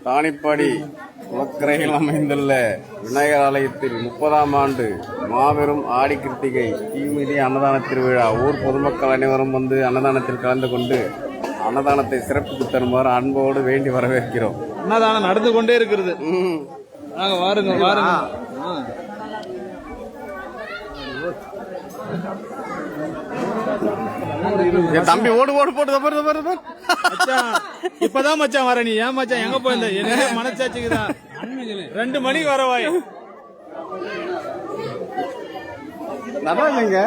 தானிப்பாடி குளக்கரையில் அமைந்துள்ள விநாயகர் ஆலயத்தில் 30ஆம் ஆண்டு மாபெரும் ஆடி கிருத்திகை தீமிதி அன்னதான திருவிழா. ஊர் பொதுமக்கள் அனைவரும் வந்து அன்னதானத்தில் கலந்து கொண்டு அன்னதானத்தை சிறப்பித்து தருமாறு அன்போடு வேண்டி வரவேற்கிறோம். அன்னதானம் நடந்து கொண்டே இருக்கிறது. வாருங்க வாருங்க. தம்பி ஓடு ஓடு போட்டு இப்பதான் மச்சான் வர. நீ ஏன் மச்சான் எங்க போயிருந்த? என்ன மனசாட்சிக்குதான் 2 மணிக்கு வரவாய். நல்லா இல்லைங்க,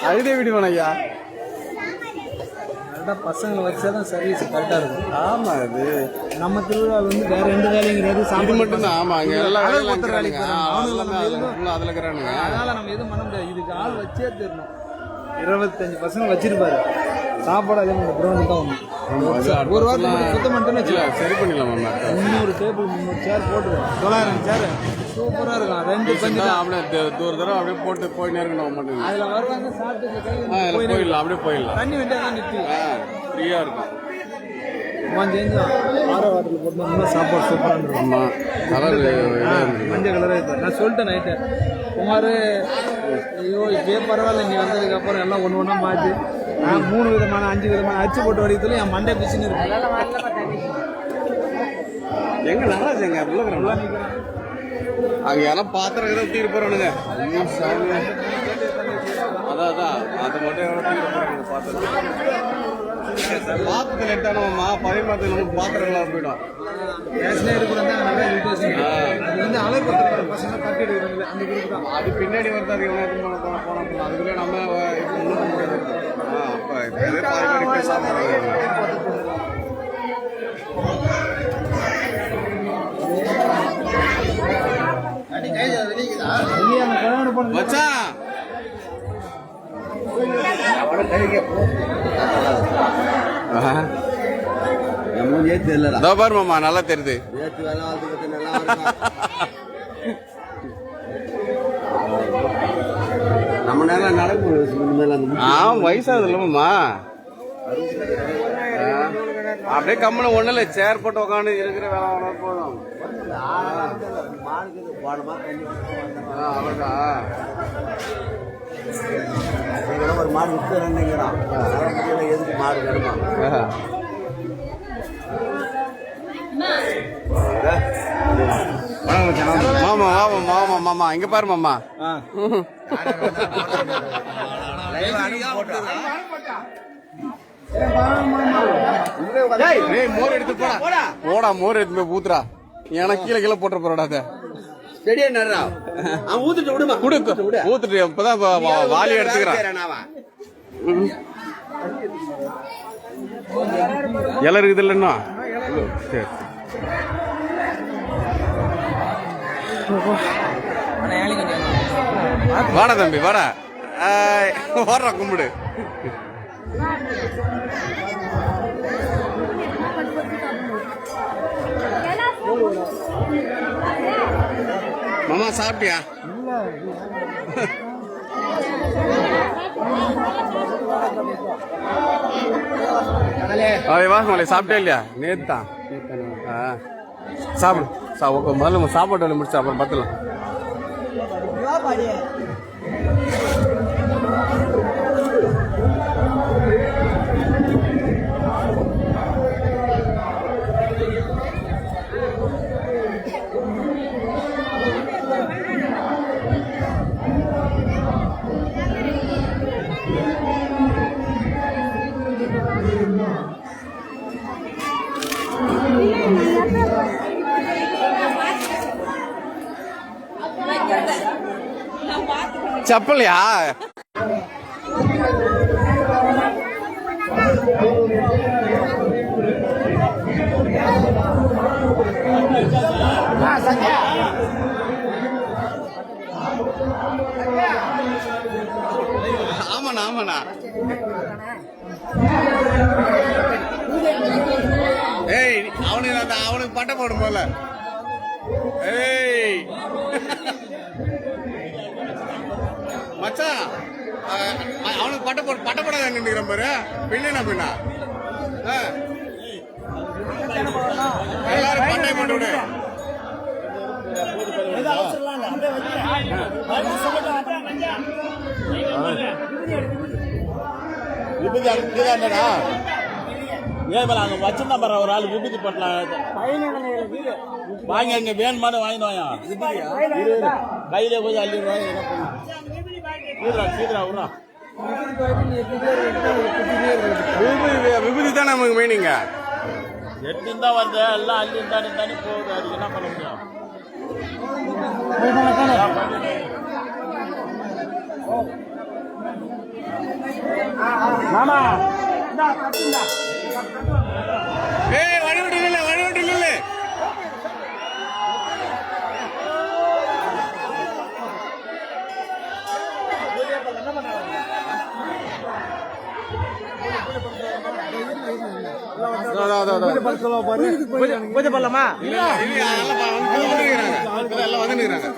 அழுதே விடுவேன் ஐயா. பசங்களை வச்சாதான் சர்வீஸ் கரெக்டா இருக்கும். ஆமா, அது நம்ம திருவிழா வந்து வேற எந்த வேலையும் கிடையாது, சாமி மட்டும் தான். ஆமா, அங்க எல்லாம் அதுல இருக்கிறானுங்க. அதனால நம்ம எதுவும் பண்ண முடியாது. இதுக்கு ஆள் வச்சே தரணும். 25 பசங்க வச்சிருப்பாரு. சாப்பாடு அதே மாதிரி கிரௌண்ட் தான் ஒண்ணு. ஒரு வாரத்துக்கு சுத்தம் மட்டும் சரி பண்ணிடலாம். 300 டேபிள் 300 சேர் போட்டுருவோம். 900 சேர் சூப்பரா இருக்கும். 2 பஞ்சு தான் அப்படியே ஒரு தடவை அப்படியே போட்டு போயினே இருக்கணும் மட்டும். அதுல வருவாங்க, சாப்பிட்டு போயிடலாம், அப்படியே போயிடலாம். தண்ணி வேண்டியா நிற்கும், ஃப்ரீயா இருக்கும். வாட்டர்ல போட்டு சாப்பாடு சூப்பரா இருக்கும். ஆமா, கலர் மஞ்சள் கலரா இருக்கு. நான் சொல்லிட்டேன் நைட்டு குமார், ஐயோ இப்பயே பரவாயில்ல, நீ வந்ததுக்கு அப்புறம் எல்லாம் ஒண்ணு ஒண்ணா மாத்தி நான் 3 விதமான 5 விதமான அச்சு போட்டு வடிக்கிறதுல என் மண்டை பிச்சுன்னு இருக்கு. எங்க நடராஜங்க அங்க யாரும் பாத்திரம் ஏதோ தீர் போறானுங்க. அதான் அது மட்டும் எவ்வளோ தீர் போறாங்க பாத்திரம். பாத்திரத்தில் லேட்டானோம்மா, பதிமாத்திரம் நமக்கு பாத்திரங்களாக போயிடும். அது பின்னாடி வருது. அது எவ்வளோ போனா அதுக்குள்ளே நம்ம பாருமாமா, நல்லா தெரியுது. நம்ம நேரம் நடக்கும். வயசாகுது இல்லமாம்மா, அப்படியே கம்மனு ஒண்ணு இல்ல, சேர் போட்டு உட்காந்து இருக்கிற வேலை போதும். அவ்வளோதான். ஒரு மாடு விற்கிறான், எதுக்கு மாடு வேணுமா? மாமா மாமா மாமா இங்க பாரு மாமா. மோர் எடுத்து போடா, மோர் எடுத்து போய் ஊத்துறா. எனக்கு கீழே போட்டு போறாடா. ஊத்துட்டு இப்பதான் வாலி எடுத்துக்கிறான். இலை இருக்குது இல்லைன்னா சரி. வாடா தம்பி வாடா, ஓடுறா கும்பிடு. மாமா சாப்பிட்டியா? வாசமலை சாப்பிட்டே இல்லையா? நேத்து தான் சாப்பிடு. முதல்ல சாப்பாடு வேலை முடிச்சு அப்புறம் பார்த்துலாம். चप्पल यार ஆமாண்ணா ஆமாண்ணா ஏய் அவனுக்கு பட்டை போடும் போல ஏய் மச்சான் அவனுக்கு பட்டை போடாத நின்றுக்கிறேன் பாரு பின்னா பின்னா எல்லாரும் பட்டை போட்டு விடு. விபூதி அங்கடா ஏன் அங்க வச்சிருந்தா பாரு ஒரு ஆள் விபூதி பட்டலாம் வாங்கி அங்க வேணுமானு வாங்கிட்டு வாயா கையில போய் அள்ளிடுவாங்க என்ன பண்ணுறா சீக்கிரம் விட்றா விபூதி தான் நமக்கு மீனிங்க. எட்டு தான் வருது எல்லாம் அள்ளி தானே போகுது அதுக்கு என்ன பண்ண முடியும் மாமா வழிவிட்டு இல்லை வழிவிட்டு இல்லை. பூஜை பண்ணலாமா? எல்லாம் வந்துருக்காங்க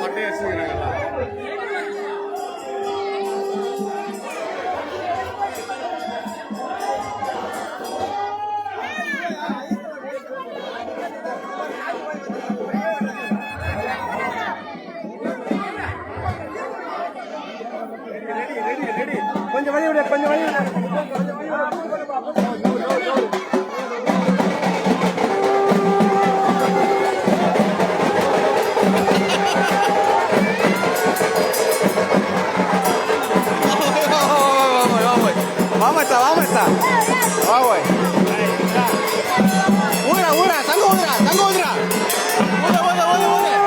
பட்டையை வச்சுக்கிறாங்க. கொஞ்சம் வழி விட கொஞ்சம் வழி விட வாமச்சா வாமச்சா வா போய் ஊரா ஊரா தங்க ஊரா தங்க ஊரா ஊரா ஊரா ஊரா ஊரா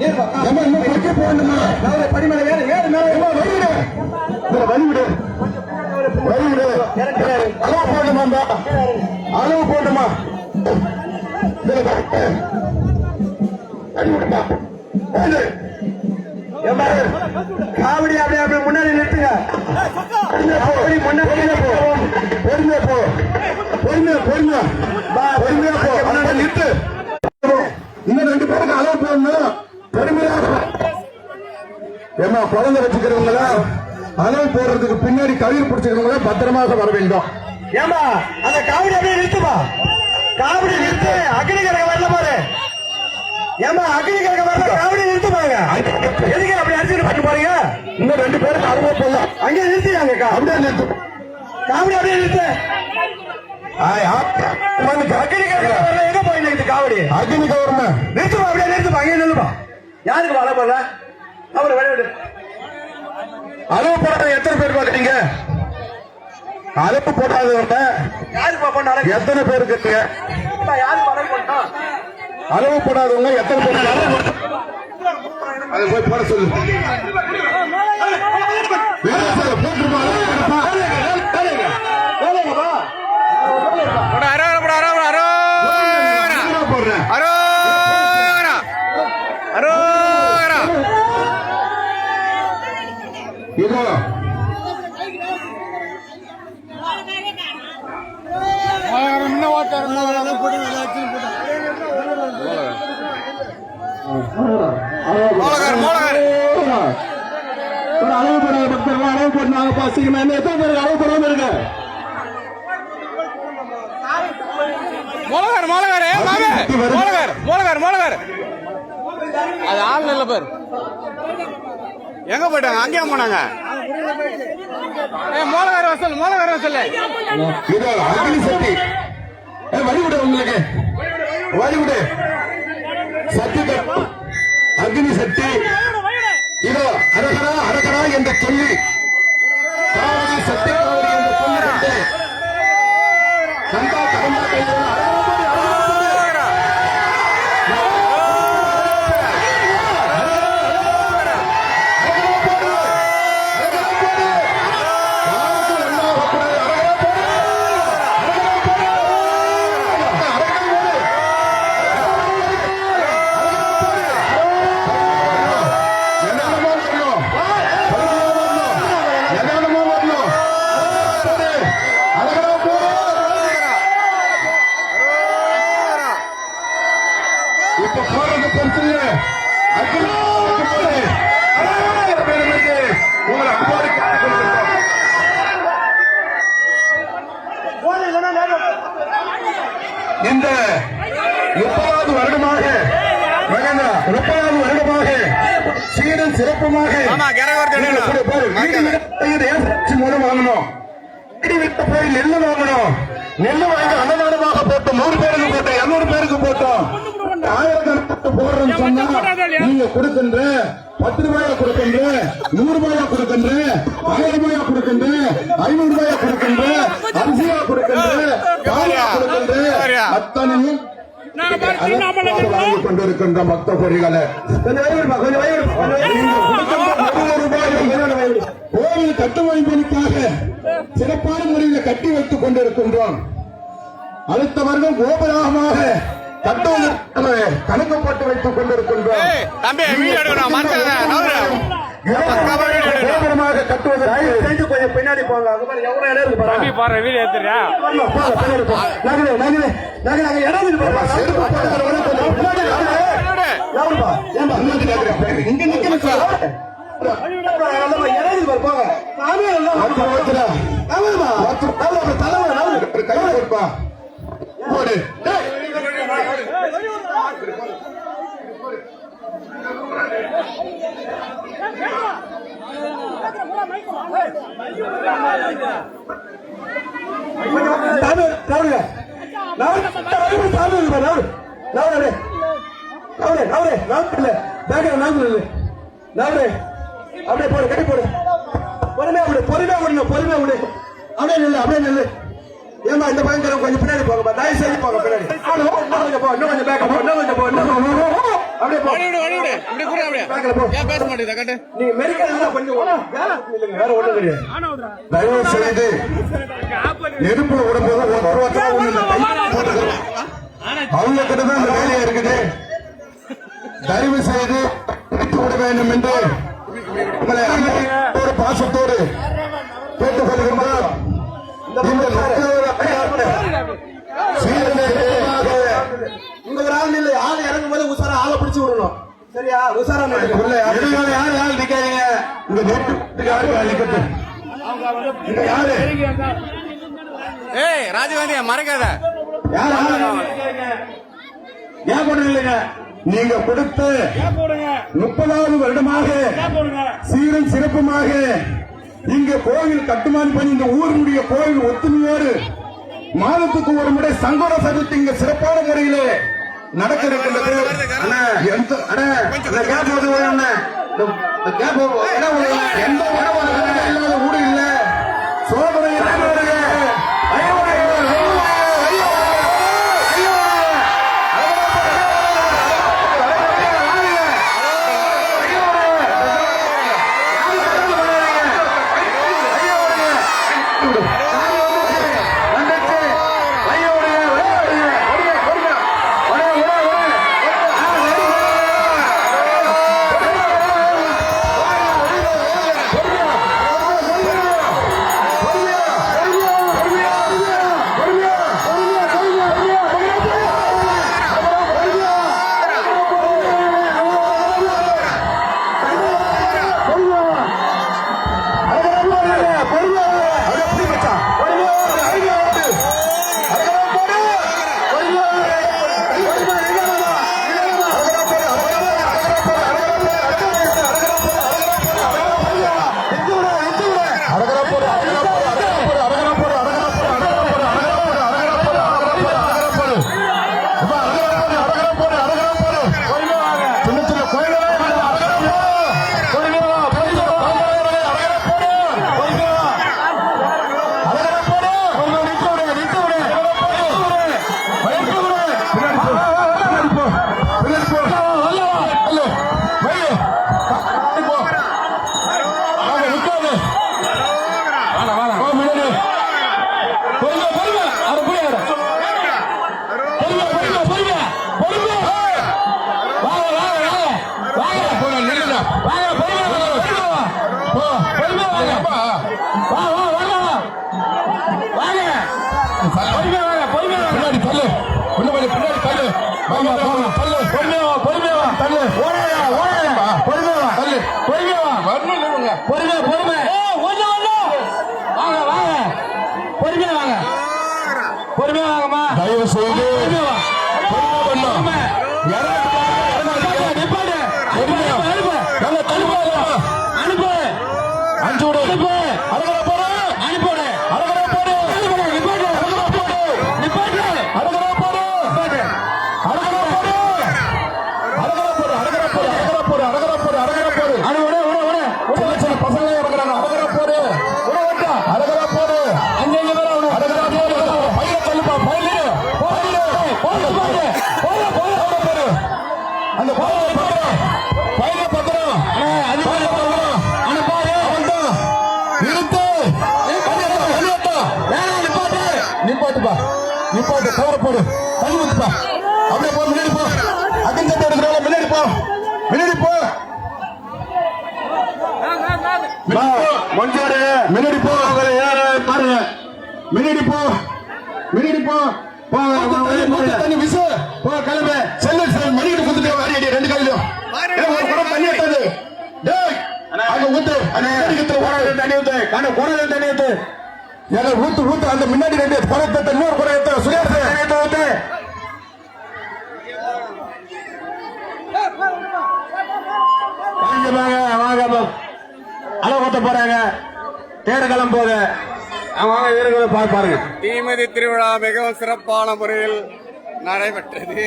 ஏமா இன்னும் கட்டி போடணுமா நான் படிமலை ஏறு மேல ஏமா வழிவிடு வழிவிடு வழிவிடு அளவு போடணுமா அளவு போடணுமா காவடி அப்படியே அப்படியே முன்னாடி நிறுத்துங்க முன்னாடி போ பொறுமையா போ பொறுமையா பொறுமையா பொறுமையா போ அதனால நிறுத்து இன்னும் 2 பேருக்கு அளவு போடணும் பெருமையாக ஏமா குழந்தை வச்சுக்கிறவங்கள அளவு போடுறதுக்கு பின்னாடி கயிறு பிடிச்சிக்கிறவங்கள பத்திரமாக வர வேண்டும் ஏமா அந்த காவடி அப்படியே நிறுத்துமா காவடி நிறுத்து அக்னி கரகம் வரல பாரு ஏமா அக்னி கரகம் வரல காவடி நிறுத்துமாங்க எதுக்கு அப்படி அடிச்சுட்டு பண்ணி போறீங்க இன்னும் 2 பேருக்கு அளவு போடலாம் அங்கே நிறுத்தியாங்க அப்படியே நிறுத்து காவடி அப்படியே நிறுத்து அக்னி கரகம் வரல எங்க போயிட்டு காவடி அக்னி கவர்மெண்ட் நிறுத்துமா அப்படியே நிறுத்துமா அங்கே நில்லுமா யாருக்கு அளவு போடல அவரை விளையாடு அளவு போடாத எத்தனை பேர் பாக்குறீங்க அளவு போடாதவங்க எத்தனை பேர் இருக்குங்க அளவு போடாதவங்க எத்தனை பேர் அதை போய் போட சொல்லு இதோ அளவு போடாத பக்தர்கள் அளவு போட்டாங்க சீக்கிரமா என்ன எத்தனை பேருக்கு அளவு போடாம இருக்க அது ஆள் இல்ல பேர் எங்க போயிட்டாங்க அங்கேயும் போனாங்க மோளகார வசல் இதோ அக்னி சக்தி வழிவிடு உங்களுக்கு வழிவிடு சக்தி அக்னி சக்தி இதோ அரகரா அரகரா என்று சொல்லி காவடி சக்தி காவடி என்று சொல்லி சந்தா கடந்தா இப்ப போறது பெருசு உங்களை அப்பாடு இந்த 30வது வருடமாக 30வது வருடமாக சீரும் சிறப்புமாக மூலம் வாங்கணும் போய் நெல்லு வாங்கணும் நெல்லு வாங்கி அன்னதானமாக போட்டோம் 100 பேருக்கு போட்டோம் 200 பேருக்கு போட்டோம் ஆயிரக்கணக்கு போடுறேன்னு சொன்னா நீங்க கொடுக்கின்ற 10 ரூபாயா கொடுக்கின்ற 100 ரூபாயா கொடுக்கின்ற 1000 ரூபாயா கொடுக்கின்ற 500 ரூபாயா கொடுக்கின்ற அரிசியா கொடுக்கின்ற காயா கொடுக்கின்ற அத்தனையும் கொண்டிருக்கின்ற பக்த பொறிகளை கோவில் கட்டுமைப்பதற்காக சிறப்பான முறையில் கட்டி வைத்துக் கொண்டிருக்கின்றோம். அடுத்த வருடம் கோபுரமாக கணக்கு போட்டு வைத்துக் கொண்டிருக்கின்றோம். கோபுரமாக கட்டுவதற்கு கொஞ்சம் பின்னாடி போங்க. எவ்வளவு இடம் இருக்கு அப்படியே போடு கட்டி போடு பொறுமையா விடு பொறுமையா விடணும் பொறுமையா விடு அப்படியே நில்லு அப்படியே நில்லு ஏமா இந்த பக்கம் கொஞ்சம் பின்னாடி போங்கப்பா தயவு செய்து போங்க பின்னாடி இன்னும் கொஞ்சம் பேக்க போ இன்னும் கொஞ்சம் போ இன்னும் அப்படியே போ. வழி விடு இப்படி கூட அப்படியே பேக்கல போ. ஏன் பேச மாட்டேங்குது கட்டு நீங்க மெடிக்கல் கொஞ்சம் இல்லைங்க, வேற ஒண்ணும் கிடையாது. தயவு செய்து நெருப்புல விடும்போது ஒருத்தர் ஒண்ணு இந்த கையை போட்டுக்கிறோம். அவங்க கிட்டதான் இந்த வேலையா இருக்குது. தயவு செய்து விட வேண்டும் என்று உங்களை ஒரு பாசத்தோடு கேட்டுக் கொள்கின்றோம். இந்த இங்க ஒரு ஆள் இல்லை, ஆள் இறங்கும் போது உசாரா ஆளை பிடிச்சு விடணும். சரியா? உசாரா யாரு நிக்காதீங்க. இங்க நெருப்பு யாரு நிக்கட்டும். இங்க யாரு ஏய் ராஜகாந்தியா மறக்காத யார் ஏன் போடுங்க இல்லைங்க. நீங்க கொடுத்த 30வது வருடமாக சீரும் சிறப்புமாக இங்க கோவில் கட்டுமான பண்ணி இந்த ஊருடைய கோவில் ஒத்துமையோடு மாதத்துக்கு ஒரு முறை சங்கோட சதுர்த்தி இங்க சிறப்பான முறையிலே நடக்க இருக்கின்றது. எந்த உணவு இல்லாத ஊடு இல்ல. சோதனை தயவு செய்து நிப்பாட்டு கவர போடு தள்ளி ஊத்துப்பா. அப்படியே போ, முன்னாடி போ. அக்கன் சட்டை எடுக்கிறவங்க முன்னாடி போ, முன்னாடி போ. முன்னாடி போ, பாருங்க. முன்னாடி போ, முன்னாடி போ. தண்ணி விசு போ, கிளம்பு. செல்லு மணிக்கிட்டு குத்துட்டு வாடி ரெண்டு கையிலும் ஒரு குடம் தண்ணி எடுத்தது. அங்க ஊத்து தண்ணி ஊத்து, குடம் தண்ணி ஊத்து. ஏன்னா ஊத்து ஊத்து அந்த முன்னாடி ரெண்டு குடத்தை இன்னொரு குடத்தை சுரேஷ் ஊத்து. வாங்க அளவு ஊத்த போறாங்க. தேர் கிளம்ப போது அவங்க வீரர்களை பாருங்க. தீமிதி திருவிழா மிகவும் சிறப்பான முறையில் நடைபெற்றது.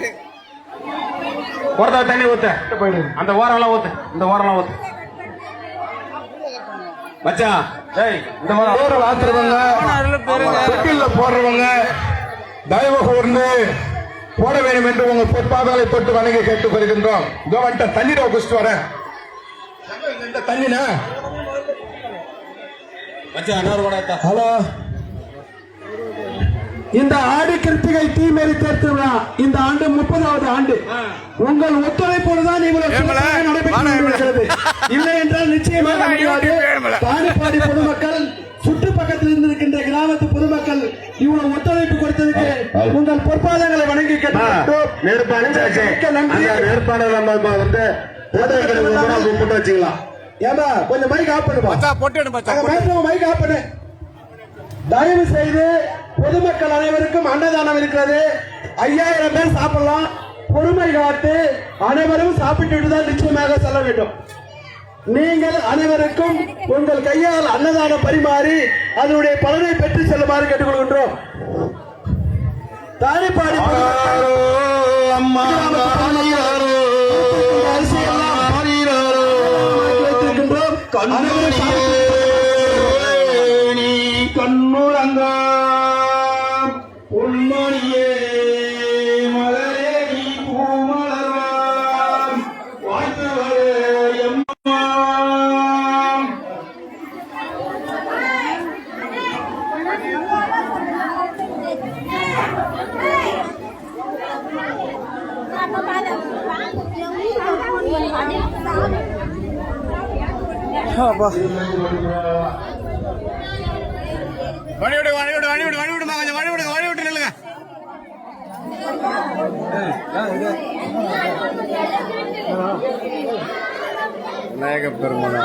ஒருத்தர் தண்ணி ஊத்து போயிடு. அந்த ஓரம்லாம் ஊத்து, இந்த ஓரம்லாம் ஊத்து மச்சான். இந்த மாதிரி ஆத்துறவங்க தொட்டில போடுறவங்க தயவு கூர்ந்து போட வேண்டும் என்று உங்கள் பொற்பாதங்களை தொட்டு வணங்கி கேட்டுக் கொள்கின்றோம். இதோ வந்துட்ட தண்ணீரை குடிச்சிட்டு வரேன். இந்த தண்ணினா ஹலோ, இந்த ஆடி கிருத்திகை தீமேரி திருவிழா இந்த ஆண்டு 30வது ஆண்டு. உங்கள் ஒத்துழைப்போடு தான் நடைபெற்றது. இல்லை என்றால் நிச்சயமாக முடியாது. தானிப்பாடி பொதுமக்கள் சுற்று பக்கத்தில் இருந்திருக்கின்ற கிராமத்து பொதுமக்கள் இவ்வளவு ஒத்துழைப்பு கொடுத்ததுக்கு உங்கள் பொற்பாதங்களை வணங்கி கேட்டோம். வச்சுக்கலாம். ஏமா கொஞ்சம் மைக் ஆஃப் பண்ணுப்பா. மைக் ஆஃப் பண்ணு. தயவு செய்து பொதுமக்கள் அனைவருக்கும் அன்னதானம் இருக்கிறது. 5000 பேர் சாப்பிடலாம். பொறுமை காத்து அனைவரும் சாப்பிட்டு தான் நிச்சயமாக செல்ல வேண்டும். நீங்கள் அனைவருக்கும் உங்கள் கையால் அன்னதானம் பரிமாறி அதனுடைய பலனை பெற்று செல்லுமாறு கேட்டுக்கொள்கின்றோம். தானிப்பாடி கண்ணுரங்க பொன்மணியே மலரே நீ பூமலர்வாம் வாழ்த்துவரே எம்மா. விநாயகப் பெருமாள்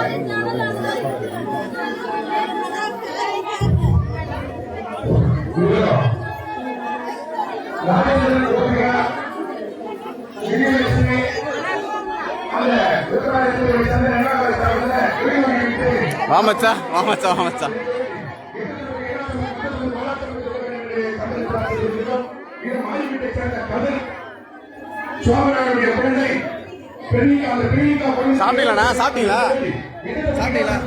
வாமச்சா வாமச்சா வாமச்சா சாப்பிட்டீங்களா? சாப்பிட்டீங்களா? சாப்பிட்டீங்களா?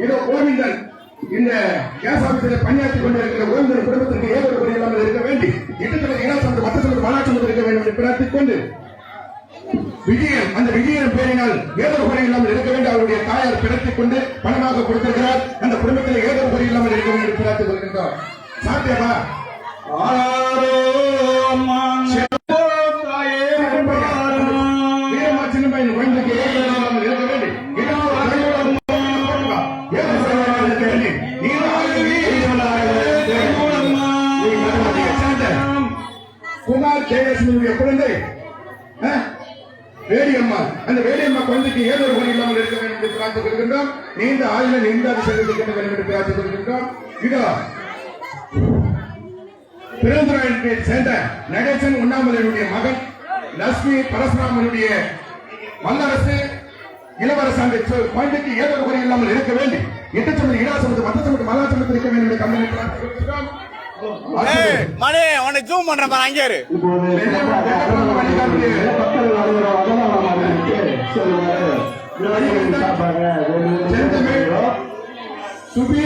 இதோ கோவிந்தன் இந்த கேஸ் ஆபீஸில் பணியாற்றிக் கொண்டிருக்கிற கோவிந்தன் குடும்பத்திற்கு ஏதோ ஒரு இல்லாமல் இருக்க வேண்டி இட்டத்தொடர் இனாசம் மற்றொரு மாநாட்டம் இருக்க வேண்டும் என்று பிரார்த்திக் கொண்டு விஜயன் அந்த விஜயன் பேரினால் ஏதோ குறை இல்லாமல் இருக்க வேண்டும். அவருடைய தாயார் பிறத்திக் கொண்டு பணமாக கொடுத்திருக்கிறார். அந்த குடும்பத்தில் ஏதோ குறை இல்லாமல் இருக்க வேண்டும் என்று பிரார்த்திக் கொள்கின்றோம். சாத்தியமா? சின்னப்பையன் குழந்தைக்கு ஏதோ இல்லாமல் இருக்க வேண்டும். குமார் கேஎஸ்மியுடைய குழந்தை வேடியம்மா, அந்த வேடியம்மா குழந்தைக்கு ஏதோ ஒரு வழி இல்லாமல் இருக்க வேண்டும் என்று பிரார்த்திக் கொள்கின்றோம். நீண்ட ஆயுள நீண்ட செல்வதற்கு வேண்டும் என்று பிரார்த்திக் கொள்கின்றோம். இதோ பெருந்துறையை சேர்ந்த நடேசன் உண்ணாமலையுடைய மகன் லட்சுமி பரசுராமனுடைய வல்லரசு இளவரசு அந்த குழந்தைக்கு ஏதோ ஒரு வழி இல்லாமல் இருக்க வேண்டும். எட்டு சொன்னது இடாசமத்து மத்த சொன்னது மலாசமத்து இருக்க வேண்டும் என்று கம்பெனி பிரார்த்திக் கொள்கின்றோம். மணி உன்னை ஜூம் பண்ற பாரு அங்கே இரு. சுபி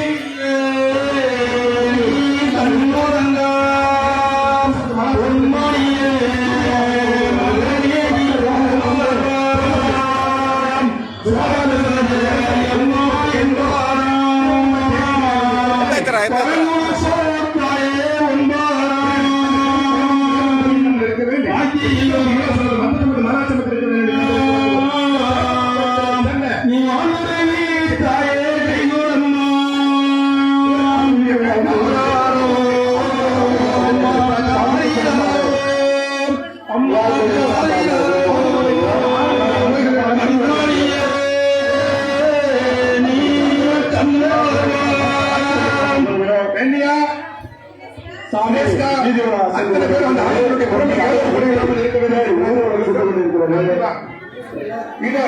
அத்தனை பேர் அந்த ஆளுநருடைய உடம்புக்கு குறையில்லாமல் இருக்க வேண்டும் உணவு வழங்கப்பட்டுக் கொண்டிருக்கிறது. இதோ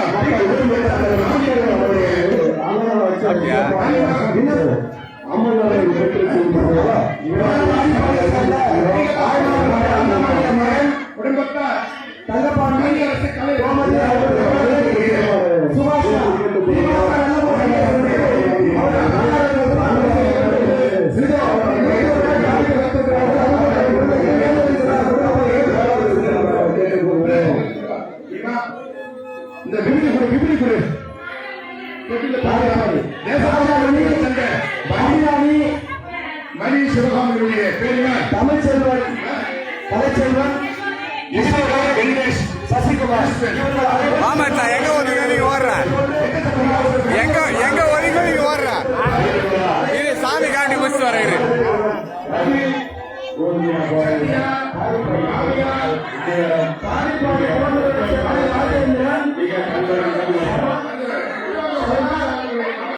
இந்த விபதி குரு மணி சிவகாமியுடைய பேருங்க தமிழ்ச்செல்வன் கலைச்செல்வன் வெங்கடேஷ் சசிகுமார். ஆமா சார், எங்க ஒதுங்க நீங்க ஓடுற, எங்க ஒதுங்க நீங்க ஓடுற, இது சாமி காண்டி முடிச்சு வரையிரு. ராஜேந்திரன்